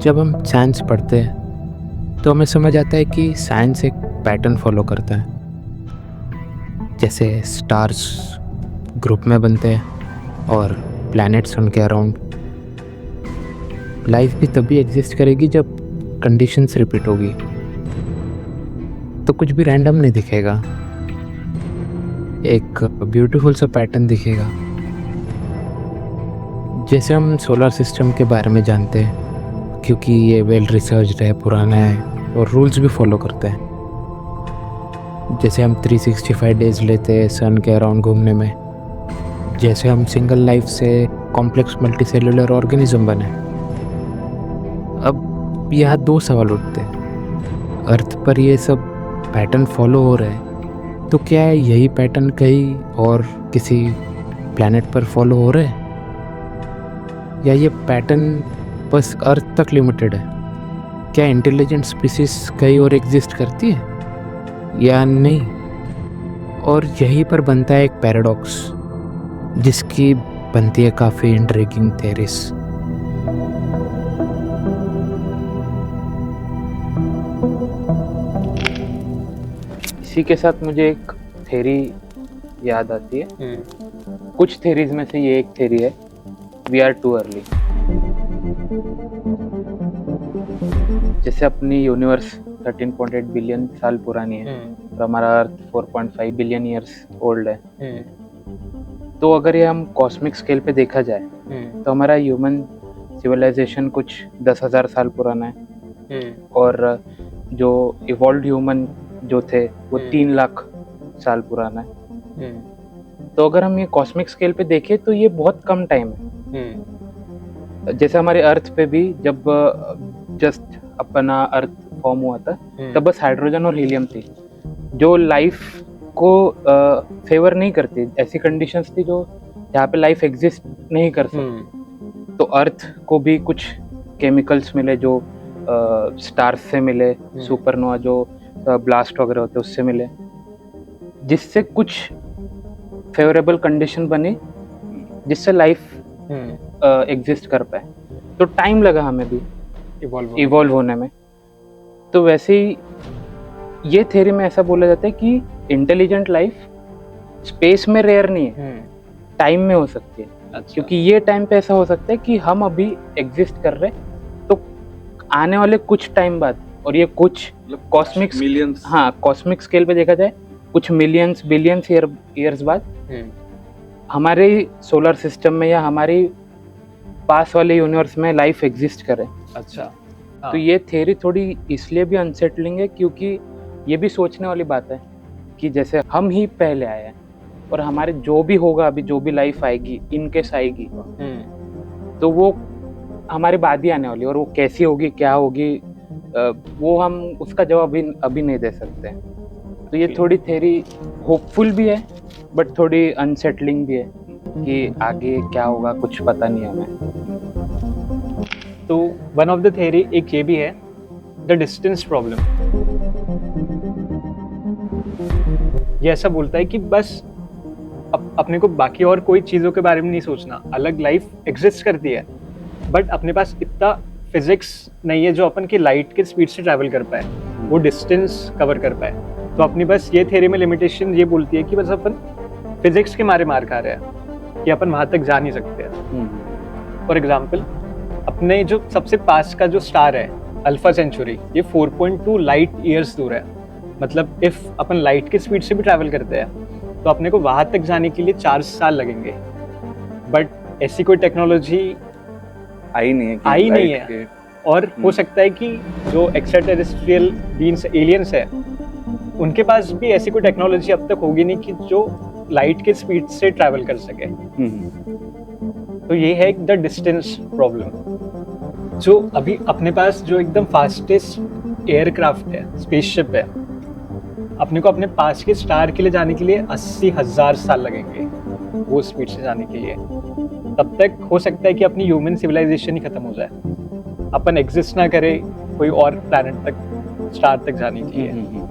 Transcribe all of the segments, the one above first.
जब हम साइंस पढ़ते हैं तो हमें समझ आता है कि साइंस एक पैटर्न फॉलो करता है। जैसे स्टार्स ग्रुप में बनते हैं और प्लैनेट्स उनके अराउंड। लाइफ भी तभी एग्जिस्ट करेगी जब कंडीशंस रिपीट होगी, तो कुछ भी रैंडम नहीं दिखेगा, एक ब्यूटीफुल सा पैटर्न दिखेगा। जैसे हम सोलर सिस्टम के बारे में जानते हैं क्योंकि ये वेल रिसर्च्ड है, पुराना है और रूल्स भी फॉलो करते हैं। जैसे हम 365 डेज लेते हैं सन के अराउंड घूमने में, जैसे हम सिंगल लाइफ से कॉम्प्लेक्स मल्टीसेलुलर ऑर्गेनिज्म बने। अब यहाँ दो सवाल उठते हैं, अर्थ पर ये सब पैटर्न फॉलो हो रहे हैं, तो क्या है यही पैटर्न कहीं और किसी प्लैनेट पर फॉलो हो रहे हैं, या ये पैटर्न बस अर्थ तक लिमिटेड है? क्या इंटेलिजेंट स्पीसीज कहीं और एग्जिस्ट करती है या नहीं? और यहीं पर बनता है एक पैराडॉक्स जिसकी बनती है काफ़ी इंट्रिगिंग थ्योरीज। इसी के साथ मुझे एक थ्योरी याद आती है। कुछ थ्योरीज में से ये एक थ्योरी है, वी आर टू अर्ली। जैसे अपनी यूनिवर्स 13.8 बिलियन साल पुरानी है और हमारा अर्थ 4.5 बिलियन ईयर्स ओल्ड है। तो अगर ये हम कॉस्मिक स्केल पे देखा जाए तो हमारा ह्यूमन सिविलाइजेशन कुछ 10,000 साल पुराना है और जो इवॉल्व्ड ह्यूमन जो थे वो 3 लाख साल पुराना है। तो अगर हम ये कॉस्मिक स्केल पे देखें तो ये बहुत कम टाइम है। जैसे हमारे अर्थ पे भी जब जस्ट अपना अर्थ फॉर्म हुआ था तब बस हाइड्रोजन और हीलियम थी जो लाइफ को फेवर नहीं करती। ऐसी कंडीशंस थी जो जहाँ पे लाइफ एग्जिस्ट नहीं कर सकती। तो अर्थ को भी कुछ केमिकल्स मिले जो स्टार्स से मिले, सुपरनोवा जो ब्लास्ट वगैरह होते उससे मिले, जिससे कुछ फेवरेबल कंडीशन बनी जिससे लाइफ एग्जिस्ट कर पाए। तो टाइम लगा हमें भी इवॉल्व होने में। तो वैसे ही ये थ्योरी में ऐसा बोला जाता है कि इंटेलिजेंट लाइफ स्पेस में रेयर नहीं है, टाइम में हो सकती है। अच्छा। क्योंकि ये टाइम पे ऐसा हो सकता है कि हम अभी एग्जिस्ट कर रहे तो आने वाले कुछ टाइम बाद, और ये कुछ कॉस्मिक मिलियंस, हाँ कॉस्मिक स्केल पे देखा जाए कुछ मिलियंस बिलियंस ईयर्स बाद हमारे सोलर सिस्टम में या हमारी पास वाले यूनिवर्स में लाइफ एग्जिस्ट करे। अच्छा। तो ये थ्योरी थोड़ी इसलिए भी अनसेटलिंग है क्योंकि ये भी सोचने वाली बात है कि जैसे हम ही पहले आए हैं और हमारे जो भी होगा अभी, जो भी लाइफ आएगी इनकेस आएगी, तो वो हमारे बाद ही आने वाली, और वो कैसी होगी क्या होगी वो हम उसका जवाब अभी नहीं दे सकते। तो ये थोड़ी थ्योरी होपफुल भी है बट थोड़ी अनसेटलिंग भी है कि आगे क्या होगा कुछ पता नहीं हमें। तो वन ऑफ द थ्योरी एक ये भी है, द डिस्टेंस प्रॉब्लम। ये ऐसा बोलता है कि बस अपने को बाकी और कोई चीज़ों के बारे में नहीं सोचना। अलग लाइफ एग्जिस्ट करती है बट अपने पास इतना फिजिक्स नहीं है जो अपन की लाइट के स्पीड से ट्रैवल कर पाए, वो डिस्टेंस कवर कर पाए। तो अपनी बस ये थ्योरी में लिमिटेशन ये बोलती है कि बस अपन फिजिक्स के मार खा रहे हैं कि अपन वहाँ तक जा नहीं सकते हैं। फॉर एग्जाम्पल, अपने जो सबसे पास का जो स्टार है अल्फा सेंचुरी, ये 4.2 लाइट ईयर्स दूर है। मतलब इफ अपन लाइट की स्पीड से भी ट्रैवल करते हैं तो अपने को वहाँ तक जाने के लिए 4 साल लगेंगे। बट ऐसी कोई टेक्नोलॉजी आई नहीं है। और हो सकता है कि जो एक्स्ट्रा टेरेस्ट्रियल बीइंग्स एलियंस है उनके पास भी ऐसी कोई टेक्नोलॉजी अब तक होगी नहीं कि जो लाइट के स्पीड से ट्रैवल कर सके। तो ये है द डिस्टेंस प्रॉब्लम। जो अभी अपने पास जो एकदम फास्टेस्ट एयरक्राफ्ट है, स्पेसशिप है, अपने को अपने पास के स्टार के लिए जाने के लिए 80,000 साल लगेंगे वो स्पीड से जाने के लिए। तब तक हो सकता है कि अपनी ह्यूमन सिविलाइजेशन ही खत्म हो जाए, अपन एग्जिस्ट ना करे कोई और प्लैनेट तक, स्टार तक जाने के लिए।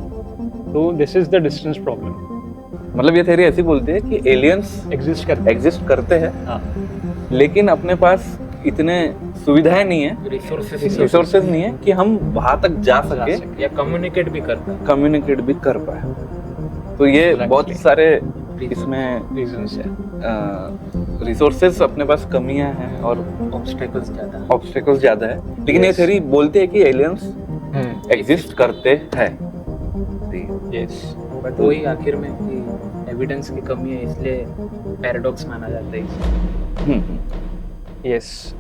तो this is the distance problem. मतलब ये थ्योरी ऐसी बोलती है कि एलियंस एग्जिस्ट करते हैं, हाँ, लेकिन अपने पास इतने सुविधाएं नहीं है, रिसोर्सेज नहीं है कि हम वहां तक जा सके, या कम्युनिकेट भी करता है। कम्युनिकेट भी कर पाए। तो ये Exactly. बहुत सारे इसमें रीजंस है। रिसोर्सेज अपने पास कमियां हैं और ऑब्स्टेकल्स ज्यादा। ऑब्स्टेकल्स ज्यादा है, लेकिन ये Yes. थ्योरी बोलते हैं कि एलियंस एग्जिस्ट करते हैं। यस, बट वही आखिर में कि एविडेंस की कमी है, इसलिए पैराडॉक्स माना जाता है इसे। हम्म। यस।